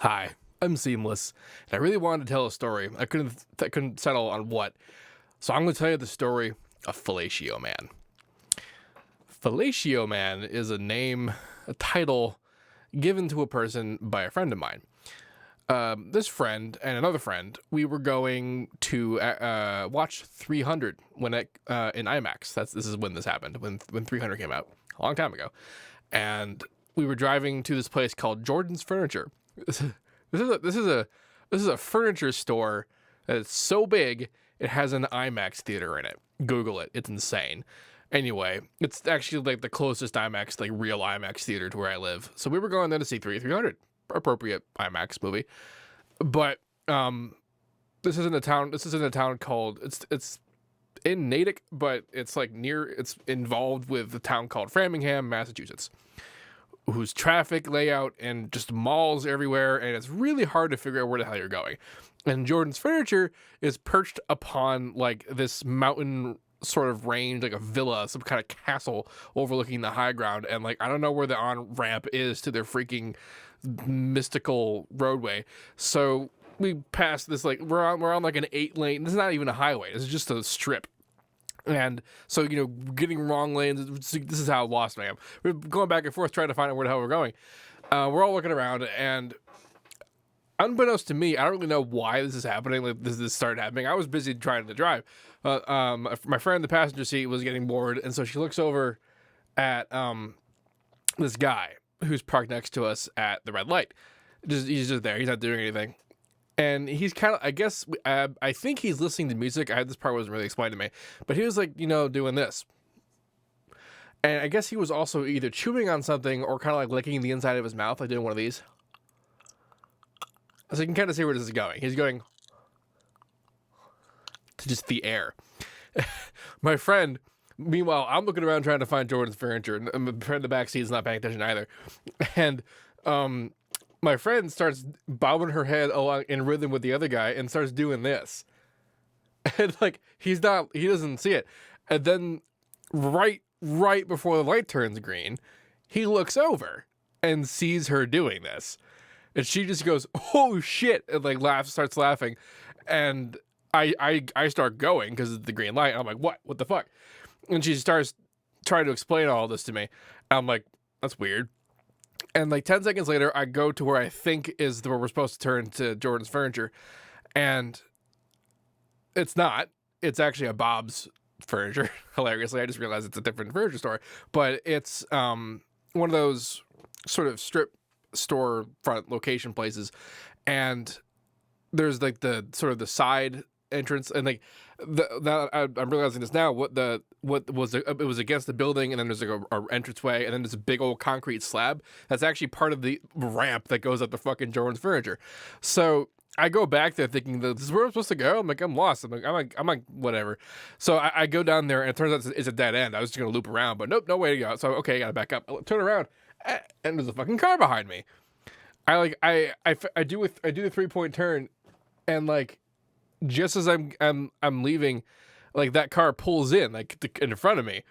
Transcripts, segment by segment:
Hi, I'm Seamless, and I really wanted to tell a story. I couldn't settle on what, so I'm going to tell you the story of Fellatio Man. Fellatio Man is a title given to a person by a friend of mine. This friend and another friend, we were going to watch 300 when in IMAX. This is when this happened, when 300 came out a long time ago, and we were driving to this place called Jordan's Furniture. This is a furniture store that's so big it has an IMAX theater in it. Google it; it's insane. Anyway, it's actually like the closest IMAX, like real IMAX theater to where I live. So we were going there to see 300, appropriate IMAX movie. But this isn't a town. This is in a town called it's in Natick, but it's like it's involved with the town called Framingham, Massachusetts, whose traffic layout and just malls everywhere, and it's really hard to figure out where the hell you're going. And Jordan's Furniture is perched upon like this mountain sort of range, like a villa, some kind of castle overlooking the high ground, and like I don't know where the on ramp is to their freaking mystical roadway. So we passed this, like we're on like an 8-lane. This is not even a highway. This is just a strip. And so, getting wrong lanes, this is how lost I am. We're going back and forth trying to find out where the hell we're going. We're all looking around, and unbeknownst to me, I don't really know why this is happening. Like this started happening. I was busy trying to drive. My friend in the passenger seat was getting bored, and so she looks over at this guy who's parked next to us at the red light. He's just there. He's not doing anything. And he's kind of, I guess, I think he's listening to music. This part wasn't really explained to me, but he was like, doing this. And I guess he was also either chewing on something or kind of like licking the inside of his mouth, like doing one of these. So you can kind of see where this is going. He's going to just the air. My friend, meanwhile, I'm looking around trying to find Jordan's Furniture, and my friend in the back seat is not paying attention either. And, my friend starts bobbing her head along in rhythm with the other guy and starts doing this. And like he doesn't see it. And then right before the light turns green, he looks over and sees her doing this. And she just goes, "Oh shit," and like starts laughing. And I start going because it's the green light. I'm like, what the fuck? And she starts trying to explain all this to me. I'm like, that's weird. And like 10 seconds later, I go to where I think is where we're supposed to turn to Jordan's Furniture. And it's not. It's actually a Bob's Furniture. Hilariously, I just realized it's a different furniture store. But it's one of those sort of strip store front location places. And there's like the sort of the side entrance, and like I'm realizing this now. It was against the building, and then there's like a entranceway, and then there's a big old concrete slab that's actually part of the ramp that goes up to fucking Jordan's Furniture. So I go back there thinking this is where I'm supposed to go. I'm lost. I'm like whatever. So I go down there, and it turns out it's a dead end. I was just gonna loop around, but nope, no way to go. So okay, I gotta back up, turn around, and there's a fucking car behind me. I do the 3-point turn, and like just as I'm leaving, like that car pulls in like in front of me,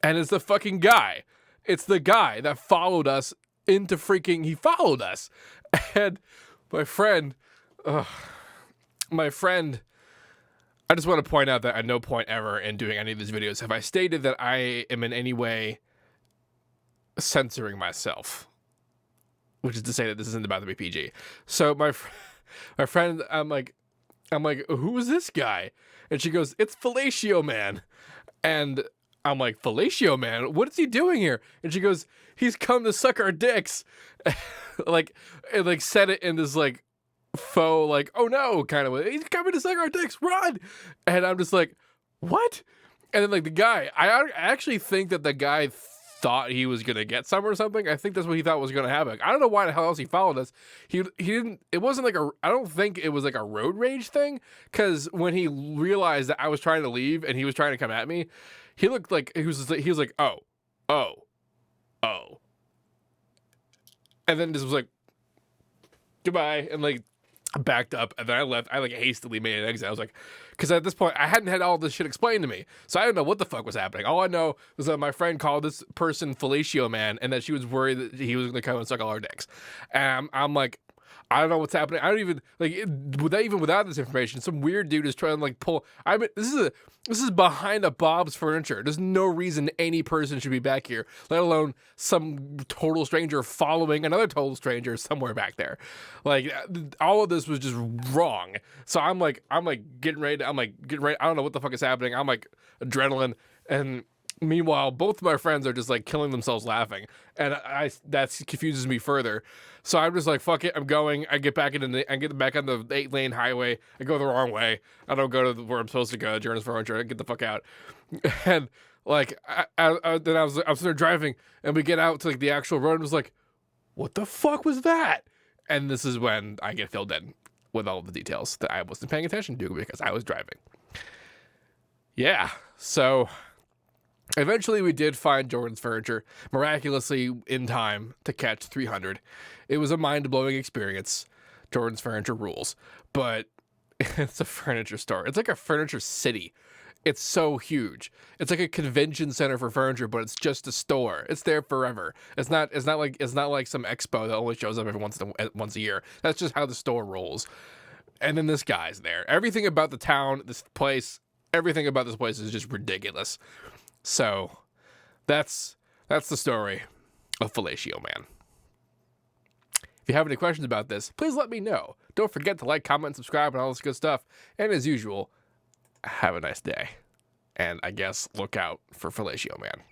and it's the fucking guy. It's the guy that followed us into freaking. He followed us, and my friend. I just want to point out that at no point ever in doing any of these videos have I stated that I am in any way censoring myself, which is to say that this isn't about to be PG. So my friend, I'm like, who is this guy? And she goes, "It's Fellatio Man." And I'm like, "Fellatio Man? What is he doing here?" And she goes, "He's come to suck our dicks." Said it in this like faux, like, "Oh no," kind of way. "He's coming to suck our dicks, run!" And I'm just like, what? And then like the guy, I actually think that the guy thought he was gonna get some or something. I think that's what he thought was gonna happen. I don't know why the hell else he followed us. He didn't. It wasn't like I don't think it was like a road rage thing. Because when he realized that I was trying to leave and he was trying to come at me, he looked like he was like, oh, and then just was like, goodbye, and like backed up, and then I left. I like hastily made an exit. I was like, because at this point I hadn't had all this shit explained to me, so I didn't know what the fuck was happening. All I know was that my friend called this person Fellatio Man, and that she was worried that he was going to come and suck all our dicks. And I'm like, I don't know what's happening. I don't even like without this information. Some weird dude is trying to like pull. I mean, this is behind a Bob's Furniture. There's no reason any person should be back here, let alone some total stranger following another total stranger somewhere back there. Like all of this was just wrong. So I'm like getting ready. I don't know what the fuck is happening. I'm like adrenaline and. Meanwhile, both of my friends are just like killing themselves laughing, and that confuses me further. So I'm just like, fuck it, I'm going. I get back on the 8-lane highway. I go the wrong way. I don't go to where I'm supposed to go. Jordan's Furniture. I get the fuck out. And like, then I was there driving, and we get out to like the actual road. And was like, what the fuck was that? And this is when I get filled in with all the details that I wasn't paying attention to because I was driving. Yeah. So. Eventually, we did find Jordan's Furniture, miraculously in time to catch 300. It was a mind-blowing experience. Jordan's Furniture rules. But it's a furniture store. It's like a furniture city. It's so huge. It's like a convention center for furniture, but it's just a store. It's there forever. It's not like some expo that only shows up every once a year. That's just how the store rolls. And then this guy's there. Everything about the town, everything about this place is just ridiculous. So, that's the story of Fellatio Man. If you have any questions about this, please let me know. Don't forget to like, comment, subscribe, and all this good stuff. And as usual, have a nice day. And I guess look out for Fellatio Man.